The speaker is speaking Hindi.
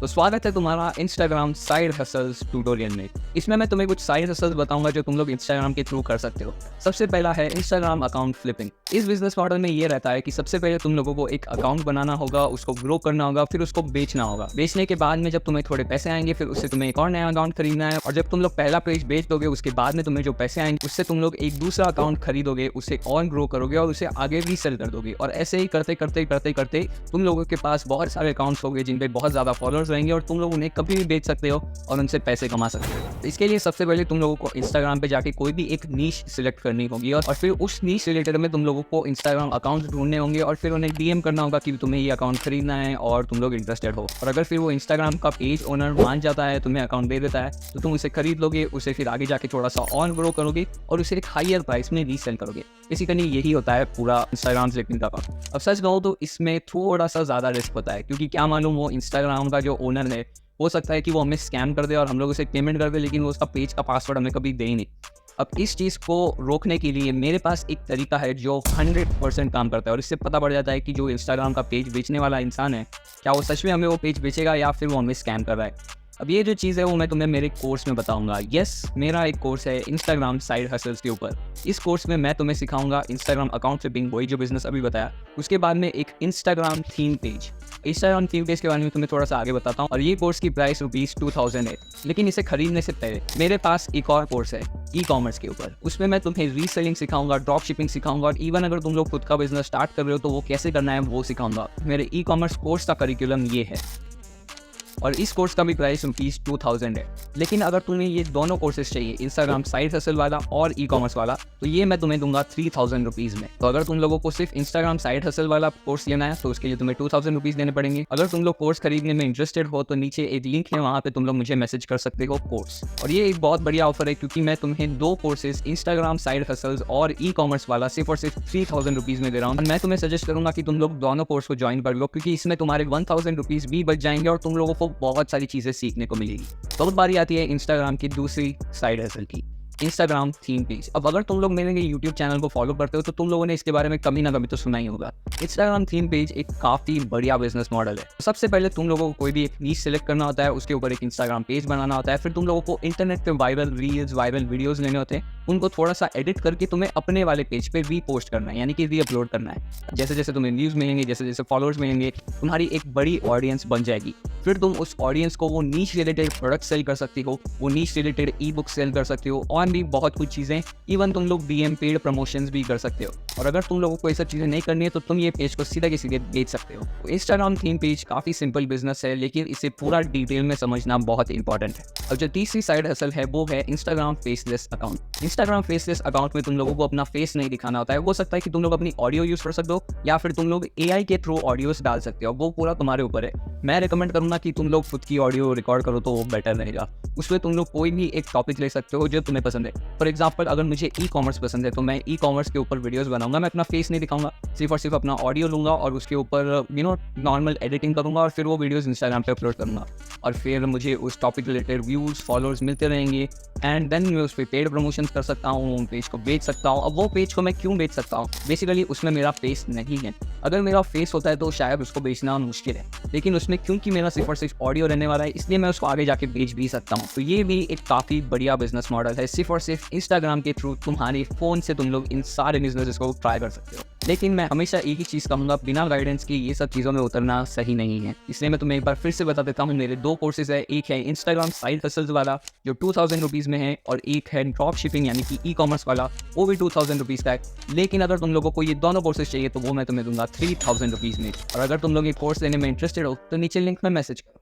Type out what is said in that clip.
तो स्वागत है तुम्हारा इंस्टाग्राम साइड हसल्स ट्यूटोरियल में। इसमें मैं तुम्हें कुछ साइड हसल्स बताऊंगा जो तुम लोग इंस्टाग्राम के थ्रू कर सकते हो। सबसे पहला है इंस्टाग्राम अकाउंट फ्लिपिंग। इस बिजनेस मॉडल में ये रहता है कि सबसे पहले तुम लोगों को एक अकाउंट बनाना होगा, उसको ग्रो करना होगा, फिर उसको बेचना होगा। बेचने के बाद में जब तुम्हें थोड़े पैसे आएंगे फिर उससे तुम्हें एक और नया अकाउंट खरीदना है, और जब तुम लोग पहला पेज बेच दोगे उसके बाद में तुम्हें जो पैसे आएंगे उससे तुम लोग एक दूसरा अकाउंट खरीदोगे, उसे और ग्रो करोगे और उसे आगे रीसेल कर दोगे। और ऐसे ही करते करते करते करते तुम लोगों के पास बहुत सारे अकाउंट्स होंगे जिन पे बहुत ज़्यादा फॉलोअर्स रहेंगे और तुम लोग उन्हें कभी भी बेच सकते हो और उनसे पैसे कमा सकते हो। तो इसके लिए सबसे पहले तुम लोगों को इंस्टाग्राम पे जाके कोई भी एक नीश सिलेक्ट करनी होगी और फिर उस नीश रिलेटेड में तुम लोगों को इंस्टाग्राम अकाउंट ढूंढने होंगे और फिर उन्हें डीएम करना होगा कि तुम्हें ये अकाउंट खरीदना है और तुम लोग इंटरेस्टेड हो। और अगर फिर वो इंस्टाग्राम का पेज ओनर मान जाता है, तुम्हें अकाउंट दे देता है, तो तुम उसे खरीद लोगे, उसे फिर आगे जाके थोड़ा सा और ग्रो करोगे और उसे एक हायर प्राइस में रीसेल करोगे। बेसिकली यही होता है पूरा इंस्टाग्राम फ्लिपिंग का काम। अब सच कहूँ तो इसमें थोड़ा सा ज़्यादा रिस्क होता है, क्योंकि क्या मालूम वो इंस्टाग्राम का जो ओनर है हो सकता है कि वो हमें स्कैम कर दे और हम लोग उसे पेमेंट कर दे, लेकिन वो उसका पेज का पासवर्ड हमें कभी दे ही नहीं। अब इस चीज़ को रोकने के लिए मेरे पास एक तरीका है जो 100% काम करता है, और इससे पता पड़ जाता है कि जो इंस्टाग्राम का पेज बेचने वाला इंसान है क्या वो सच में हमें वो पेज बेचेगा या फिर वो हमें स्कैम कर रहा है। अब ये जो चीज़ है वो मैं तुम्हें मेरे कोर्स में बताऊंगा। मेरा एक कोर्स है इंस्टाग्राम साइड हसल्स के ऊपर। इस कोर्स में मैं तुम्हें सिखाऊंगा इंस्टाग्राम अकाउंट फ्लिपिंग, वही जो बिजनेस अभी बताया। उसके बाद में एक इंस्टाग्राम थीम पेज के बारे में तुम्हें थोड़ा सा आगे बताता हूँ। और ये कोर्स की प्राइस ₹2000 है। लेकिन इसे खरीदने से पहले मेरे पास एक और कोर्स है ई कॉमर्स के ऊपर। उसमें मैं तुम्हें रीसेलिंग सिखाऊंगा, ड्रॉप शिपिंग सिखाऊंगा, और इवन अगर तुम लोग खुद का बिजनेस स्टार्ट कर रहे हो तो वो कैसे करना है वो सिखाऊंगा। मेरे ई कॉमर्स कोर्स का करिकुलम ये है और इस कोर्स का भी प्राइस ₹2000 है। लेकिन अगर तुम्हें ये दोनों कोर्सेज चाहिए, इंस्टाग्राम साइड हसल वाला और ई कॉमर्स वाला, तो ये मैं तुम्हें दूंगा ₹3000 में। तो अगर तुम लोगों को सिर्फ इंस्टाग्राम साइड हसल वाला कोर्स लेना है तो उसके लिए तुम्हें ₹2000 देने पड़ेंगे। अगर तुम लोग कोर्स खरीदने में इंटरेस्टेड हो तो नीचे एक लिंक है, वहाँ पे तुम लोग मुझे मैसेज कर सकते हो कोर्स। और ये एक बहुत बढ़िया ऑफर है, क्योंकि मैं तुम्हें 2 कोर्सेज इंस्टाग्राम साइड हसल्स और ई कॉमर्स वाला सिर्फ और सिर्फ ₹3000 में दे रहा हूँ। और मैं तुम्हें सजेस्ट करूंगा कि तुम लोग दोनों कोर्स को ज्वाइन कर लो, क्योंकि इसमें तुम्हारे ₹1000 भी बच जाएंगे और तुम लोगों को बहुत सारी चीजें सीखने को मिलेगी। तो अब बारी आती है इंस्टाग्राम की दूसरी साइड हसल की, इंस्टाग्राम थीम पेज। अब अगर तुम लोग मेरे यूट्यूब चैनल को फॉलो करते हो तो तुम लोगों ने इसके बारे में कभी ना कभी तो सुना ही होगा। इंस्टाग्राम थीम पेज एक काफ़ी बढ़िया बिजनेस मॉडल है। सबसे पहले तुम लोगों को कोई भी एक नीश सिलेक्ट करना होता है, उसके ऊपर एक इंस्टाग्राम पेज बनाना होता है, फिर तुम लोगों को इंटरनेट पे वायरल रील्स, वायरल वीडियोस लेने होते हैं, उनको थोड़ा सा एडिट करके तुम्हें अपने वाले पेज पे रीपोस्ट करना है, यानी कि रीअपलोड करना है। जैसे जैसे तुम्हें व्यूज़ मिलेंगे, जैसे जैसे फॉलोअर्स मिलेंगे, तुम्हारी एक बड़ी ऑडियंस बन जाएगी। फिर तुम उस ऑडियंस को वो नीश रिलेटेड प्रोडक्ट सेल कर सकती हो, वो नीश रिलेटेड ई बुक सेल कर सकती हो, और भी बहुत कुछ चीज़ें। इवन तुम लोग डीएम पेड प्रमोशंस भी कर सकते हो। और अगर तुम लोगों को ये सब चीज़ें नहीं करनी है तो तुम ये पेज को सीधा के सीधे बेच सकते हो। तो इंस्टाग्राम थीम पेज काफ़ी सिंपल बिजनेस है, लेकिन इसे पूरा डिटेल में समझना बहुत इंपॉर्टेंट है। अब जो तीसरी साइड हसल है वो है Instagram faceless account. Instagram faceless account में तुम लोगों को अपना फेस नहीं दिखाना होता है। हो सकता है कि तुम लोग अपनी ऑडियो यूज़ कर सकते हो या फिर तुम लोग एआई के थ्रू ऑडियोस डाल सकते हो, वो पूरा तुम्हारे ऊपर है। मैं रिकमेंड करूँगा कि तुम लोग खुद की ऑडियो रिकॉर्ड करो तो वो बेटर रहेगा। उसमें तुम लोग कोई भी एक टॉपिक ले सकते हो जो तुम्हें पसंद है। फॉर एग्जाम्पल अगर मुझे ई कॉमर्स पसंद है तो मैं ई कॉमर्स के ऊपर वीडियोस बनाऊंगा। मैं अपना फेस नहीं दिखाऊंगा, सिर्फ और सिर्फ अपना ऑडियो लूंगा और उसके ऊपर नॉर्मल एडिटिंग करूंगा और फिर वो वीडियोस इंस्टाग्राम पे अपलोड करूंगा। और फिर मुझे उस टॉपिक रिलेटेड व्यूज़, फॉलोअर्स मिलते रहेंगे, एंड देन मैं उस पर पेड प्रमोशन कर सकता हूँ, पेज को बेच सकता हूँ। अब वो पेज को मैं क्यों बेच सकता हूँ? बेसिकली उसमें मेरा फेस नहीं है। अगर मेरा फेस होता है तो शायद उसको बेचना मुश्किल है, लेकिन उसमें क्योंकि मेरा सिर्फ और सिर्फ ऑडियो रहने वाला है, इसलिए मैं उसको आगे जाके बेच भी सकता हूँ। तो ये भी एक काफ़ी बढ़िया बिजनेस मॉडल है। सिर्फ और सिर्फ इंस्टाग्राम के थ्रू तुम्हारे फ़ोन से तुम लोग इन सारे बिजनेस को ट्राई कर सकते हो। लेकिन मैं हमेशा एक ही चीज़ कहूँगा, बिना गाइडेंस के ये सब चीज़ों में उतरना सही नहीं है। इसलिए मैं तुम्हें एक बार फिर से बता देता हूँ, मेरे 2 कोर्सेज है। एक है इंस्टाग्राम साइड हसल्स वाला जो ₹2000 में है, और एक है ड्रॉप शिपिंग यानी कि ई कॉमर्स वाला, वो भी ₹2000 का है। लेकिन अगर तुम लोगों को ये दोनों कोर्सेज चाहिए तो वो मैं तुम्हें दूंगा ₹3000 में। और अगर तुम लोग ये कोर्स लेने में इंटरेस्टेड हो तो नीचे लिंक में मैसेज करो।